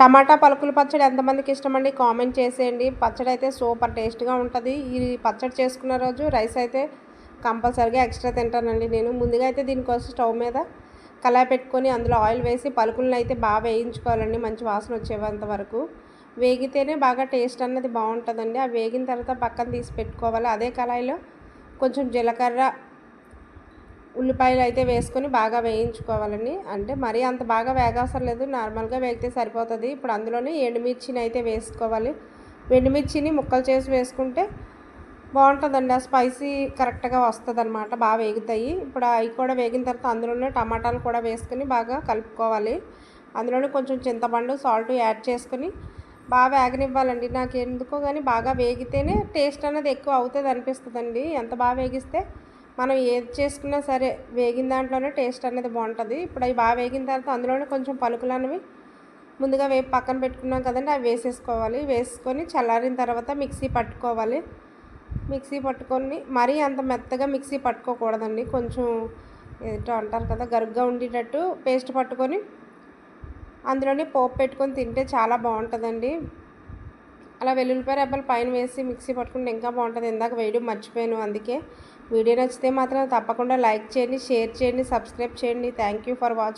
టమాటా పలుకుల పచ్చడి ఎంతమందికి ఇష్టమండి కామెంట్ చేసేయండి. పచ్చడి అయితే సూపర్ టేస్ట్గా ఉంటుంది. ఈ పచ్చడి చేసుకున్న రోజు రైస్ అయితే కంపల్సరీగా ఎక్స్ట్రా తింటానండి నేను. ముందుగా అయితే దీనికోసం స్టవ్ మీద కళాయి పెట్టుకొని అందులో ఆయిల్ వేసి పలుకులను అయితే బాగా వేయించుకోవాలండి, మంచి వాసన వచ్చేంత వరకు. వేగితేనే బాగా టేస్ట్ అన్నది బాగుంటుందండి. అవి వేగిన తర్వాత పక్కన తీసి పెట్టుకోవాలి. అదే కళాయిలో కొంచెం జీలకర్ర, ఉల్లిపాయలు అయితే వేసుకొని బాగా వేయించుకోవాలండి. అంటే మరీ అంత బాగా వేగవసరం లేదు, నార్మల్గా వేగితే సరిపోతుంది. ఇప్పుడు అందులోనే ఎండుమిర్చిని అయితే వేసుకోవాలి. ఎండుమిర్చిని ముక్కలు చేసి వేసుకుంటే బాగుంటుందండి. ఆ స్పైసీ కరెక్ట్గా వస్తుంది అనమాట, బాగా వేగుతాయి. ఇప్పుడు అవి కూడా వేగిన తర్వాత అందులోనే టమాటాలు కూడా వేసుకొని బాగా కలుపుకోవాలి. అందులోనే కొంచెం చింతపండు, సాల్ట్ యాడ్ చేసుకొని బాగా వేగనివ్వాలండి. నాకు ఎందుకో కానీ బాగా వేగితేనే టేస్ట్ అనేది ఎక్కువ అవుతుంది అనిపిస్తుందండి. ఎంత బాగా వేగిస్తే మనం ఏది చేసుకున్నా సరే వేగిన దాంట్లోనే టేస్ట్ అనేది బాగుంటుంది. ఇప్పుడు అవి బాగా వేగిన తర్వాత అందులోనే కొంచెం పలుకులు అనేవి ముందుగా వేపు పక్కన పెట్టుకున్నాం కదండి, అవి వేసేసుకోవాలి. వేసుకొని చల్లారిన తర్వాత మిక్సీ పట్టుకోవాలి. మిక్సీ పట్టుకొని మరీ అంత మెత్తగా మిక్సీ పట్టుకోకూడదండి, కొంచెం ఏంటో అంటారు కదా గరుగ్గా ఉండేటట్టు పేస్ట్ పట్టుకొని అందులోనే పోపు పెట్టుకొని తింటే చాలా బాగుంటుందండి. అలా వెల్లుల్లిపాయ రెబ్బలు పైన వేసి మిక్సీ పట్టుకుంటే ఇంకా బాగుంటుంది. ఇందాక వేయడం మర్చిపోయాను, అందుకే. వీడియో నచ్చితే మాత్రం తప్పకుండా లైక్ చేయండి, షేర్ చేయండి, సబ్స్క్రైబ్ చేయండి. Thank you for watching.